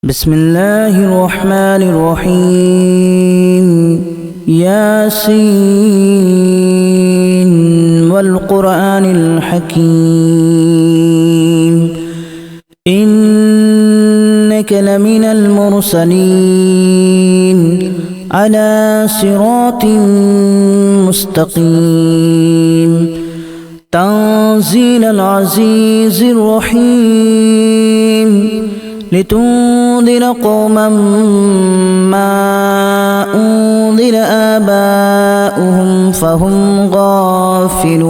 بسم الله الرحمن الرحيم ياسين والقرآن الحكيم إنك لمن المرسلين على صراط مستقيم تنزيل العزيز الرحيم لتنذر قوما ما أنذر آباؤهم فهم غافلون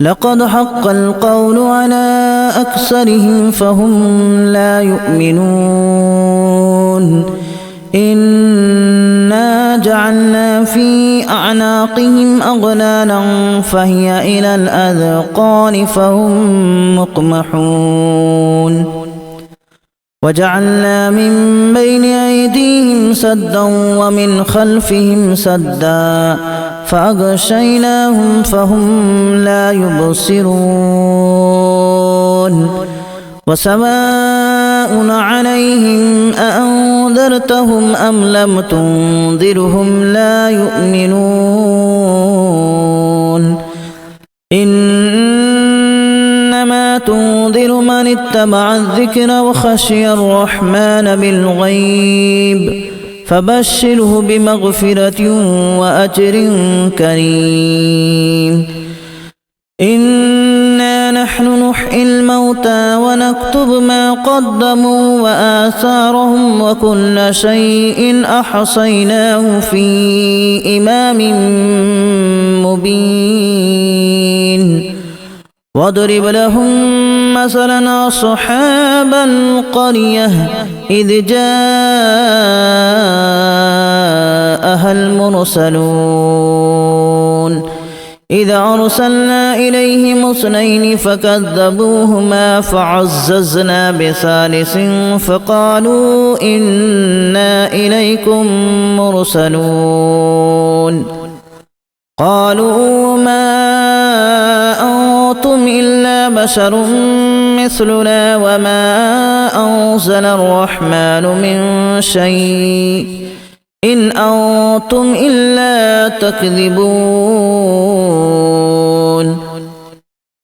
لقد حق القول على أكثرهم فهم لا يؤمنون إنا جعلنا في أعناقهم أغلالا فهي إلى الأذقان فهم مقمحون وجعلنا من بين أيديهم سدا ومن خلفهم سدا فأغشيناهم فهم لا يبصرون وسواء عليهم أأنذرتهم أم لم تنذرهم لا يؤمنون إنما تنذر من اتبع الذكر وخشي الرحمن بالغيب فبشره بمغفرة وأجر كريم إنا نحن نحيي الموتى ونكتب ما قدموا وآثارهم وكل شيء أحصيناه في إمام مبين واضرب لهم مثلا أصحاب القرية إذ جاءها المرسلون إذا أرسلنا إليهم اثنين فكذبوهما فعززنا بثالث فقالوا إنا إليكم مرسلون قالوا ما أنتم إلا بشر مثلنا وما أنزل الرحمن من شيء إن أنتم إلا تكذبون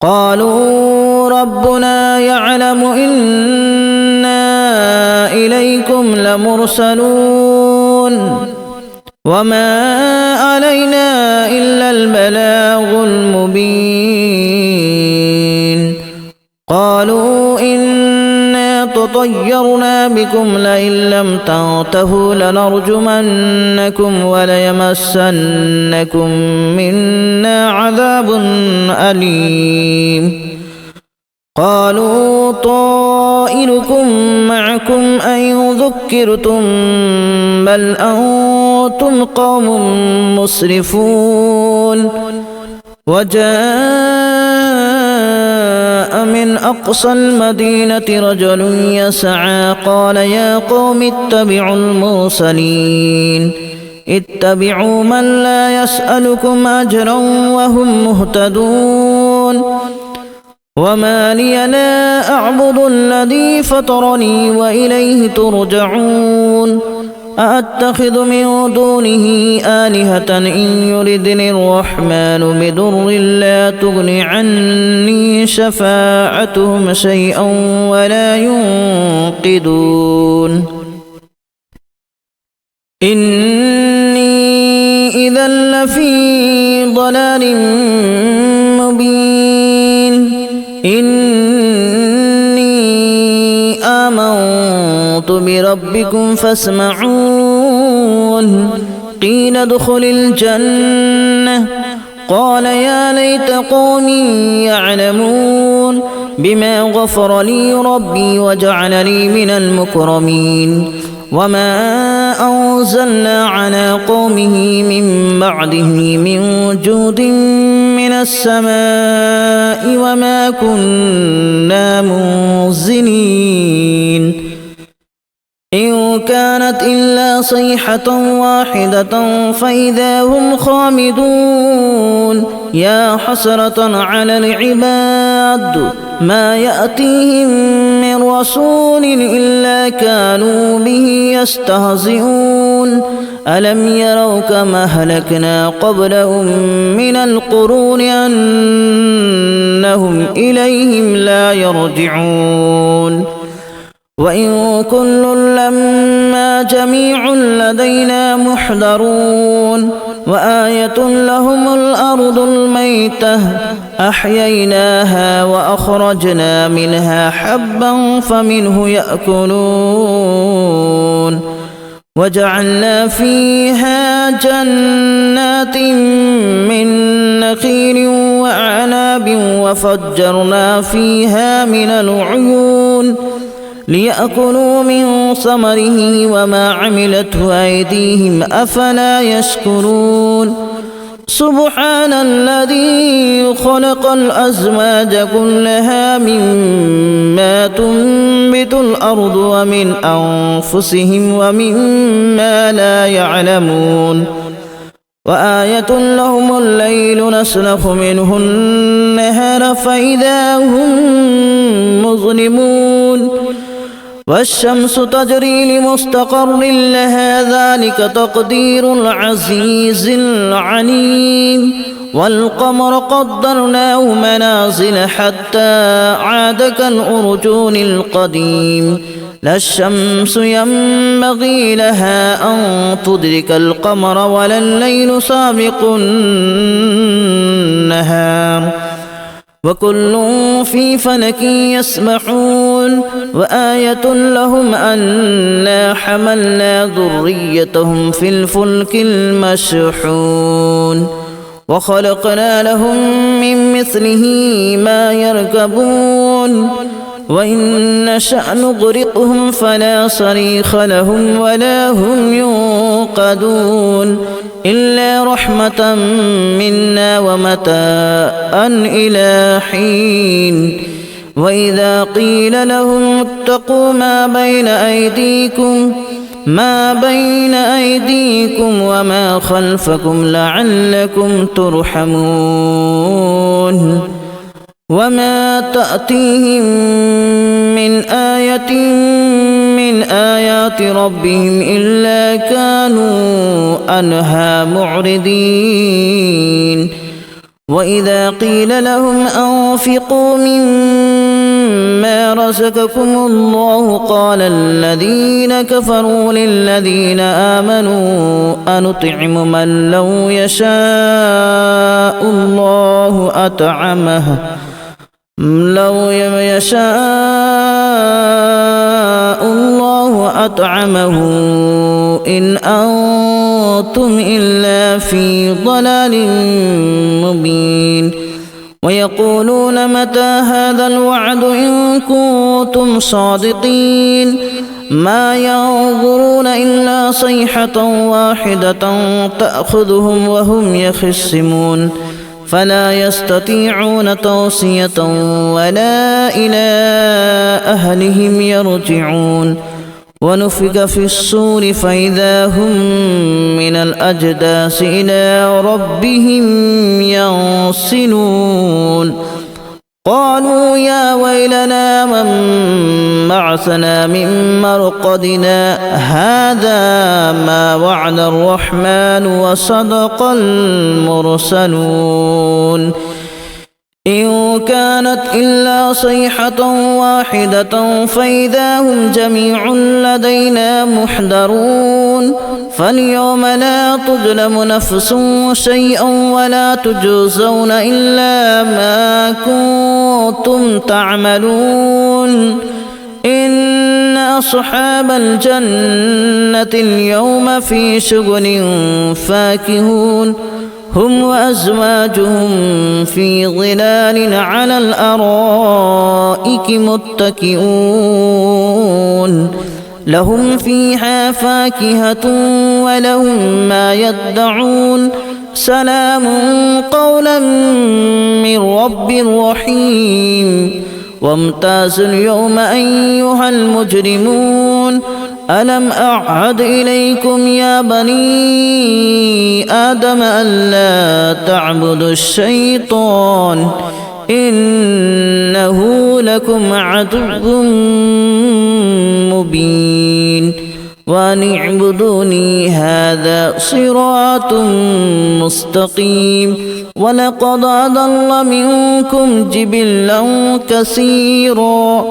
قالوا ربنا يعلم إنا إليكم لمرسلون وما علينا إلا البلاغ المبين قالوا إنا تطيرنا بكم لئن لم تنتهوا لنرجمنكم وليمسنكم منا عذاب أليم قالوا طائركم معكم أن ذكرتم بل أنتم قوم مسرفون وجاء من أقصى المدينة رجل يسعى قال يا قوم اتبعوا المرسلين اتبعوا من لا يسألكم أجرا وهم مهتدون وما لي لا أعبد الذي فطرني وإليه ترجعون أأتخذ من دونه آلهة إن يردني الرحمن بضر لا تغن عني شفاعتهم شيئا ولا ينقذون إني إذا لفي ضلال مبين إني آمنت بربكم فاسمعون قيل ادخل الجنة قال يا ليت قومي يعلمون بما غفر لي ربي وجعلني من المكرمين وما أنزلنا على قومه من بعده من جود من السماء وما كنا منزلين إن كانت إلا صيحة واحدة فإذا هم خامدون يا حسرة على العباد ما يأتيهم من رسول إلا كانوا به يستهزئون ألم يروا كما أهلكنا قبلهم من القرون أنهم إليهم لا يرجعون وإن كل لما جميع لدينا محضرون وآية لهم الأرض الميتة أحييناها وأخرجنا منها حبا فمنه يأكلون وجعلنا فيها جنات من نخيل وأعناب وفجرنا فيها من العيون ليأكلوا من ثمره وما عملته أيديهم أفلا يشكرون سبحان الذي خلق الأزواج كلها مما تنبت الأرض ومن أنفسهم ومما لا يعلمون وآية لهم الليل نسلخ منه النهار فإذا هم مظلمون والشمس تجري لمستقر لها ذلك تقدير العزيز العليم والقمر قدرناه منازل حتى عاد كالأرجون القديم لا الشمس ينبغي لها أن تدرك القمر ولا الليل سابق النهار وكل في فلك يسبحون وآية لهم أنا حملنا ذريتهم في الفلك المشحون وخلقنا لهم من مثله ما يركبون وإن نشأ نغرقهم فلا صريخ لهم ولا هم ينقذون إلا رحمة منا ومتاعا إلى حين وإذا قيل لهم اتقوا ما بين أيديكم وما خلفكم لعلكم ترحمون وما تأتيهم من آية من آيات ربهم إلا كانوا عنها معرضين وإذا قيل لهم أنفقوا مما رزقكم الله قال الذين كفروا للذين آمنوا أنطعم من لو يشاء الله أطعمه إن أنتم إلا في ضلال مبين ويقولون متى هذا الوعد إن كنتم صادقين ما ينظرون إلا صيحة واحدة تأخذهم وهم يخصمون فلا يستطيعون توصية ولا إلى أهلهم يرجعون ونفخ في الصور فإذا هم من الأجداث إلى ربهم ينسلون قالوا يا ويلنا من بعثنا من مرقدنا هذا ما وعد الرحمن وصدق المرسلون إن كانت إلا صيحة واحدة فإذا هم جميع لدينا محضرون فاليوم لا تظلم نفس شيئا ولا تجزون إلا ما كنتم تعملون إن أصحاب الجنة اليوم في شغل فاكهون هم وأزواجهم في ظلال على الأرائك متكئون لهم فيها فاكهة ولهم ما يدعون سلام قولا من رب رحيم وامتازوا اليوم أيها المجرمون ألم أعهد إليكم يا بني آدم ألا تعبدوا الشيطان إنه لكم عدو مبين وأن اعبدوني هذا صراط مستقيم ولقد أضل منكم جبلا كثيرا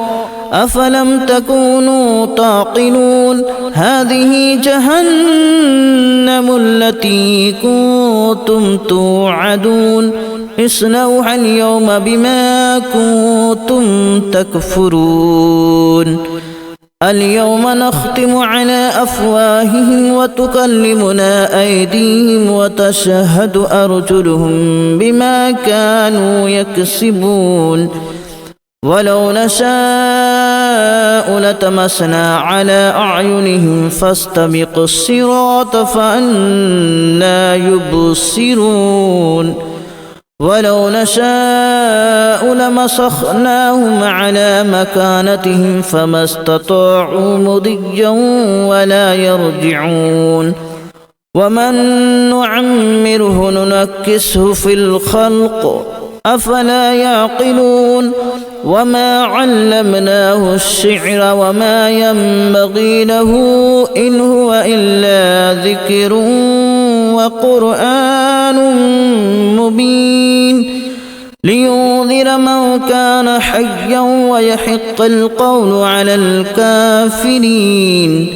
أفلم تكونوا تعقلون هذه جهنم التي كنتم توعدون اصلوها اليوم بما كنتم تكفرون اليوم نختم على أفواههم وتكلمنا أيديهم وتشهد أرجلهم بما كانوا يكسبون ولو نشاء لتمسنا على أعينهم فاستبقوا الصراط فأنى يبصرون ولو نشاء لمسخناهم على مكانتهم فما استطاعوا مضيا ولا يرجعون ومن نعمره ننكسه في الخلق أفلا يعقلون وما علمناه الشعر وما ينبغي له إن هو إلا ذكر وقرآن مبين لينذر من كان حيا ويحق القول على الكافرين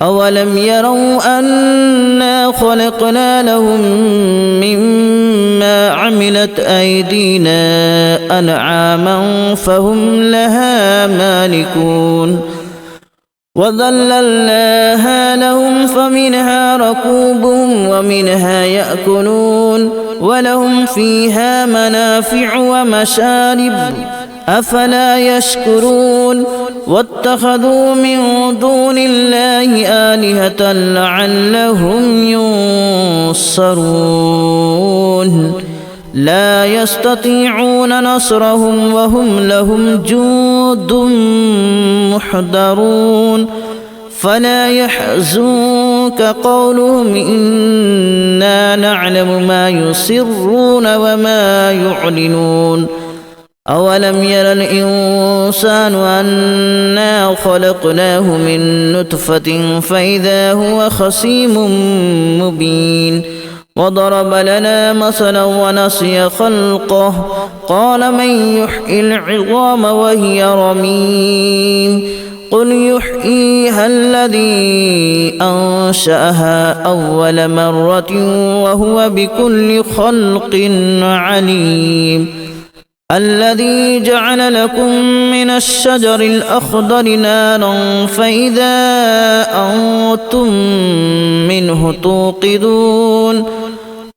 أولم يروا أنا خلقنا لهم مما عملت أيدينا أنعاما فهم لها مالكون وذللناها لهم فمنها ركوبهم ومنها يأكلون ولهم فيها منافع ومشارب أفلا يشكرون واتخذوا من دون الله آلهة لعلهم ينصرون لا يستطيعون نصرهم وهم لهم جند محضرون فلا يحزنك قولهم إنا نعلم ما يسرون وما يعلنون أولم ير الإنسان أنا خلقناه من نطفة فإذا هو خصيم مبين وضرب لنا مثلا ونسي خلقه قال من يحيي العظام وهي رميم قل يحييها الذي أنشأها أول مرة وهو بكل خلق عليم الذي جعل لكم من الشجر الأخضر نارا فإذا أنتم منه توقدون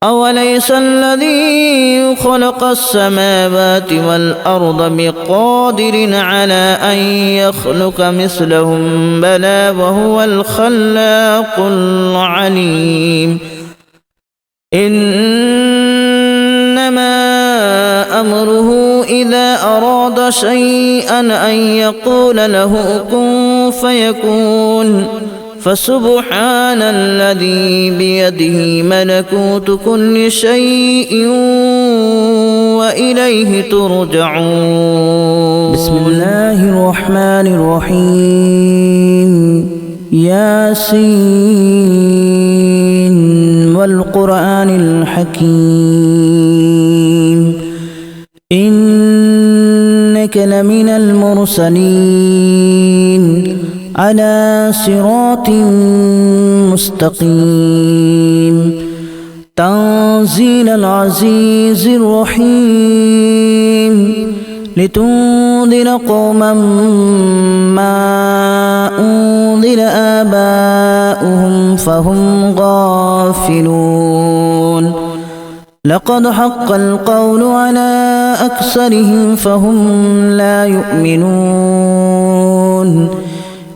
أوليس الذي خلق السماوات والأرض بقادر على أن يخلق مثلهم بلى وهو الخلاق العليم إنما أمره إذا أراد شيئا أن يقول له كن فيكون فسبحان الذي بيده ملكوت كل شيء وإليه ترجعون بسم الله الرحمن الرحيم ياسين والقرآن الحكيم إنك لمن المرسلين على صراط مستقيم تنزيل العزيز الرحيم لتنذر قوما ما أنذر آباؤهم فهم غافلون لقد حق القول على أكثرهم فهم لا يؤمنون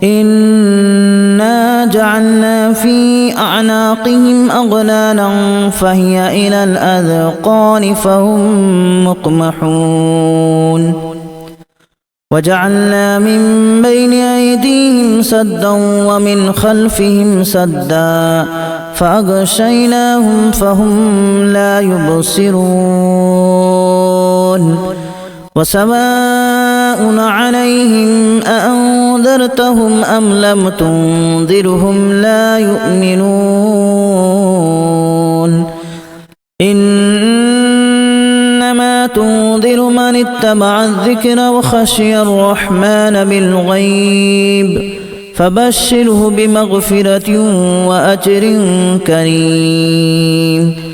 إنا جعلنا في أعناقهم أغلالا فهي إلى الأذقان فهم مقمحون وجعلنا من بين أيديهم سدا ومن خلفهم سدا فأغشيناهم فهم لا يبصرون وسواء عليهم أأنذرتهم أم لم تنذرهم لا يؤمنون إنما تنذر من اتبع الذكر وخشي الرحمن بالغيب فبشره بمغفرة وأجر كريم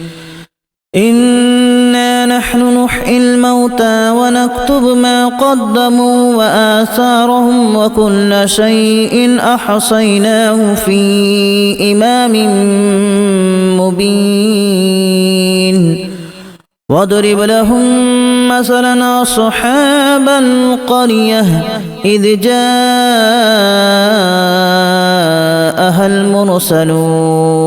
إنا نحن نحيي الموتى ونكتب ما قدموا وآثارهم وكل شيء أحصيناه في إمام مبين واضرب لهم مثلا أصحاب القرية إذ جاءها المرسلون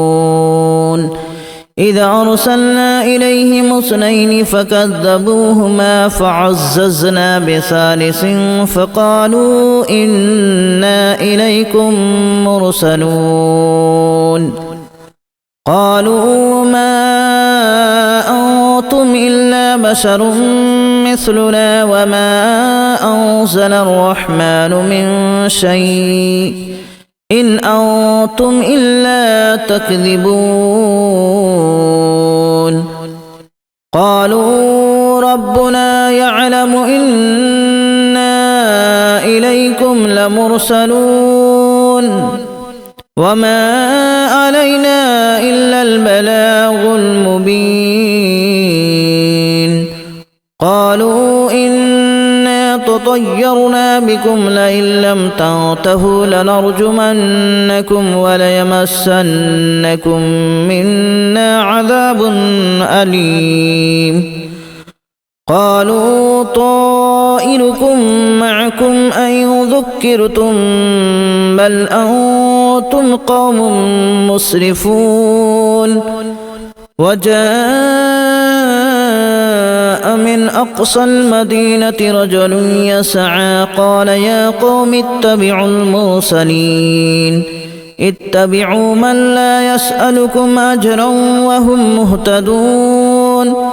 إذا أرسلنا إليهم اثنين فكذبوهما فعززنا بثالث فقالوا إنا إليكم مرسلون قالوا ما أنتم إلا بشر مثلنا وما أنزل الرحمن من شيء إن أنتم إلا تكذبون قالوا ربنا يعلم إنا إليكم لمرسلون وما علينا إلا البلاغ المبين قالوا إنا تطيرنا بكم لئن لم تنتهوا لنرجمنكم وليمسنكم منا عذاب أليم قالوا طائركم معكم أن ذكرتم بل أنتم قوم مسرفون وجاء من أقصى المدينة رجل يسعى قال يا قوم اتبعوا المرسلين اتبعوا من لا يسألكم أجرا وهم مهتدون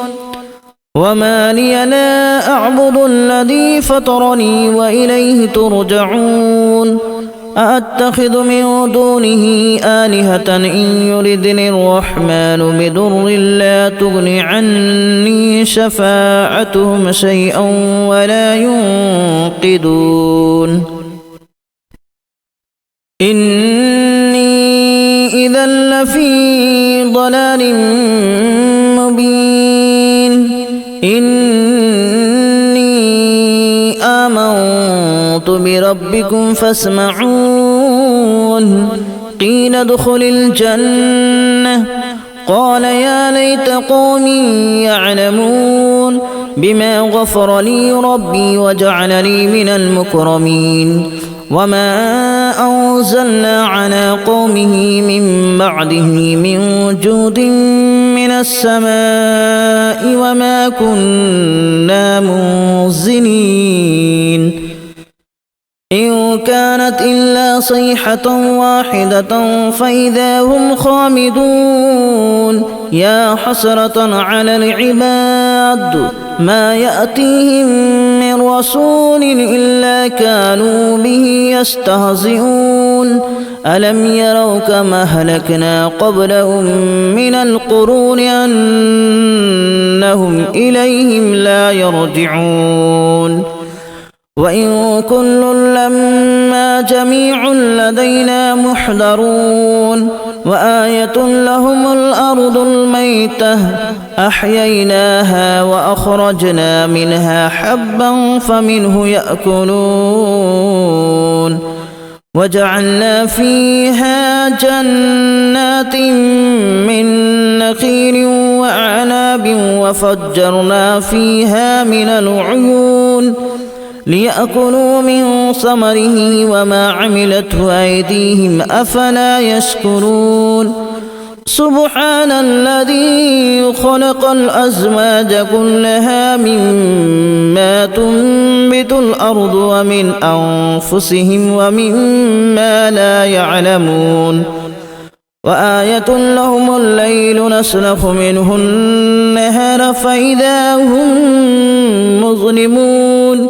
وما لي لا أعبد الذي فطرني وإليه ترجعون أأتخذ من دونه آلهة إن يردني الرحمن بضر لا تغن عني شفاعتهم شيئا ولا ينقذون إني إذا لفي ضلال مبين إني آمنت بربكم فاسمعون قيل ادخل الجنة قال يا ليت قومي يعلمون بما غفر لي ربي وجعلني من المكرمين وما أنزلنا على قومه من بعده من جود من السماء وما كنا منزلين إن كانت إلا صيحة واحدة فإذا هم خامدون يا حسرة على العباد ما يأتيهم من رسول إلا كانوا به يستهزئون ألم يروا كما أهلكنا قبلهم من القرون أنهم إليهم لا يرجعون وإن كل لما جميع لدينا محضرون وآية لهم الأرض الميتة أحييناها وأخرجنا منها حبا فمنه يأكلون وجعلنا فيها جنات من نخيل وأعناب وفجرنا فيها من العيون ليأكلوا من ثمره وما عملته أيديهم أفلا يشكرون سبحان الذي خلق الأزواج كلها مما تنبت الأرض ومن أنفسهم ومما لا يعلمون وآية لهم الليل نسلخ منه النهار فإذا هم مظلمون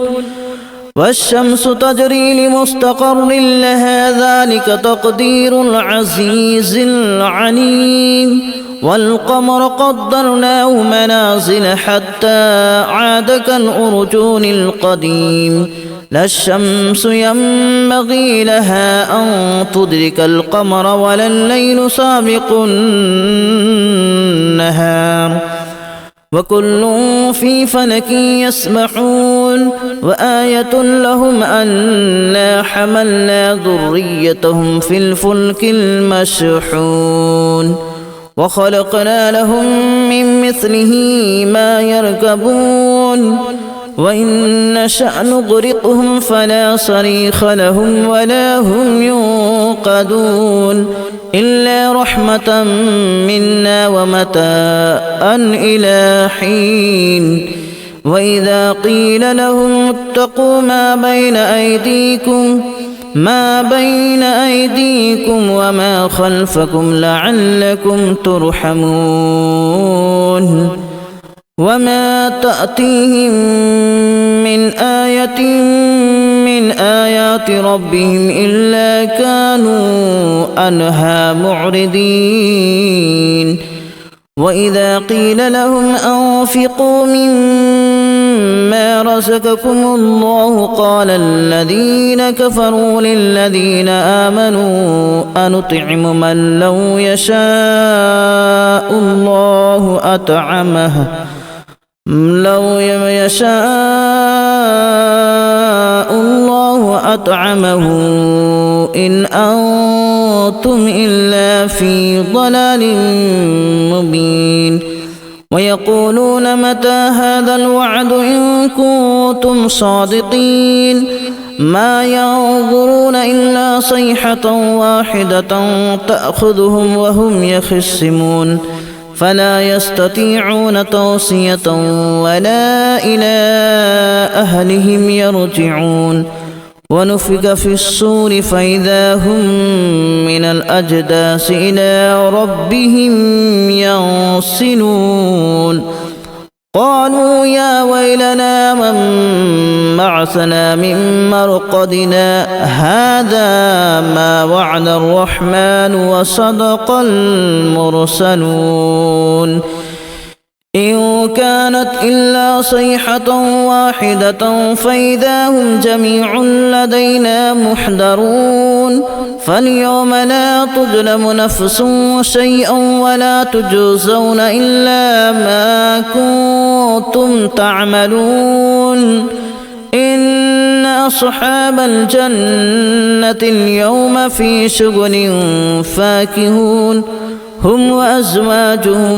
والشمس تجري لمستقر لها ذلك تقدير العزيز العليم والقمر قدرناه منازل حتى عاد كالأرجون القديم لا الشمس ينبغي لها أن تدرك القمر ولا الليل سابق النهار وكل في فلك يسبحون وآية لهم أنا حملنا ذريتهم في الفلك المشحون وخلقنا لهم من مثله ما يركبون وإن نشأ نغرقهم فلا صريخ لهم ولا هم ينقذون إلا رحمة منا ومتاعا إلى حين وإذا قيل لهم اتقوا ما بين أيديكم وما خلفكم لعلكم ترحمون وما تأتيهم من آية من آيات ربهم إلا كانوا عنها معرضين وإذا قيل لهم أنفقوا مما رزقكم الله قال الذين كفروا للذين آمنوا أنطعم من لو يشاء الله أطعمه إن أنتم إلا في ضلال مبين ويقولون متى هذا الوعد إن كنتم صادقين ما ينظرون إلا صيحة واحدة تأخذهم وهم يخصمون فلا يستطيعون توصية ولا إلى أهلهم يرجعون ونفخ في الصور فإذا هم من الأجداث إلى ربهم ينسلون قالوا يا ويلنا من بعثنا من مرقدنا هذا ما وعد الرحمن وصدق المرسلون إن كانت إلا صيحة واحدة فإذا هم جميع لدينا محضرون فاليوم لا تظلم نفس شيئا ولا تجزون إلا ما كنتم تعملون إن أصحاب الجنة اليوم في شغل فاكهون هم وأزواجهم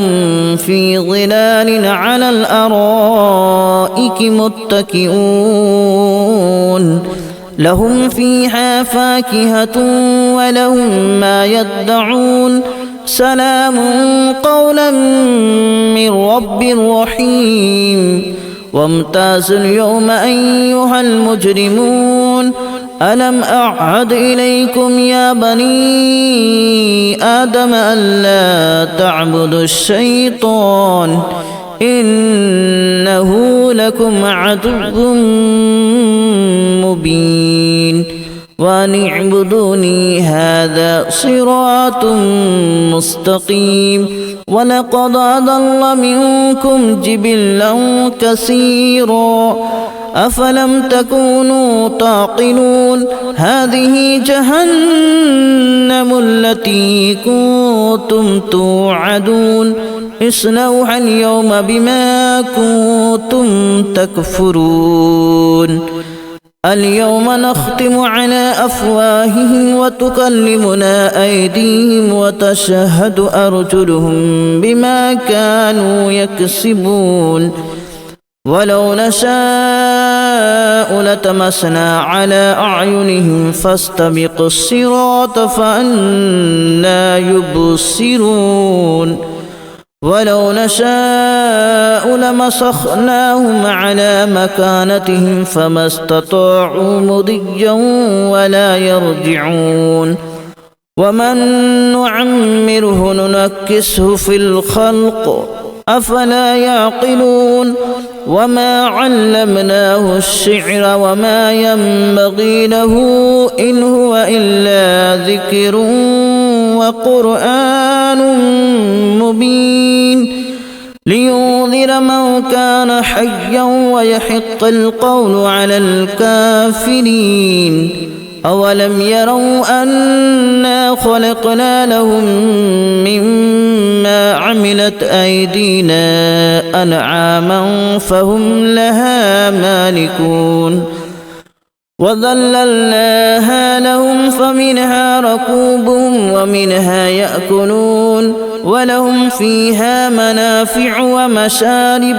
في ظلال على الأرائك متكئون لهم فيها فاكهة ولهم ما يدعون سلام قولا من رب رحيم وامتازوا اليوم أيها المجرمون ألم أعهد إليكم يا بني آدم ألا تعبدوا الشيطان إنه لكم عدو مبين وأن اعبدوني هذا صراط مستقيم ولقد أضل منكم جبلا كثيرا أفلم تكونوا تعقلون هذه جهنم التي كنتم توعدون اصلوها اليوم بما كنتم تكفرون اليوم نختم على أفواههم وتكلمنا أيديهم وتشهد أرجلهم بما كانوا يكسبون ولو نشاء لتمسنا على أعينهم فاستبقوا الصراط فأنى يبصرون ولو نشاء لمسخناهم على مكانتهم فما استطاعوا مضيا ولا يرجعون ومن نعمره ننكسه في الخلق أفلا يعقلون وما علمناه الشعر وما ينبغي له إن هو إلا ذكر وقرآن مبين لينذر من كان حيا ويحق القول على الكافرين أولم يروا أنا خلقنا لهم مما عملت أيدينا أنعاما فهم لها مالكون وذللناها لهم فمنها ركوبهم ومنها يأكلون ولهم فيها منافع ومشارب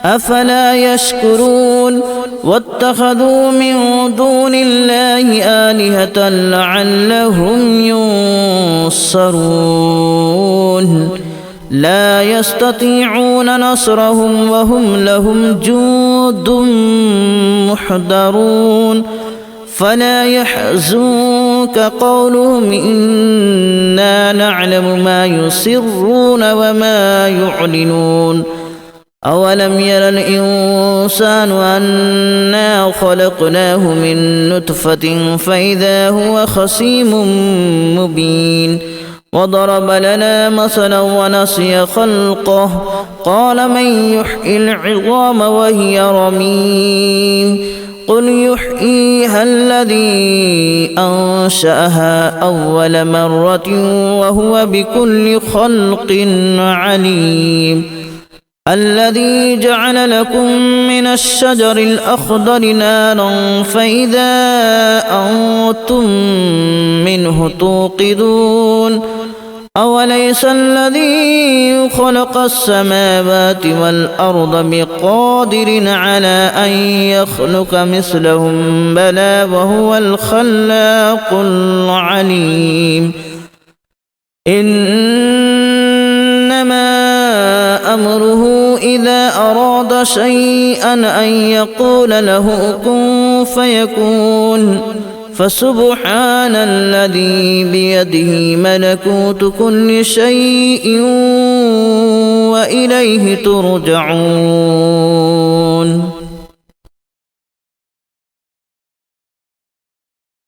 أفلا يشكرون واتخذوا من دون الله آلهة لعلهم ينصرون لا يستطيعون نصرهم وهم لهم جند محضرون فلا يحزنك قولهم إنا نعلم ما يسرون وما يعلنون أولم ير الإنسان أنا خلقناه من نطفة فإذا هو خصيم مبين وضرب لنا مثلا ونسي خلقه قال من يحيي العظام وهي رميم قل يحييها الذي أنشأها أول مرة وهو بكل خلق عليم الذي جعل لكم من الشجر الأخضر نارا فإذا أنتم منه توقدون أوليس الذي خلق السماوات والأرض بقادر على أن يخلق مثلهم بلى وهو الخلاق العليم إنما أمره إذا أراد شيئا أن يقول له كن فيكون فسبحان الذي بيده ملكوت كل شيء وإليه ترجعون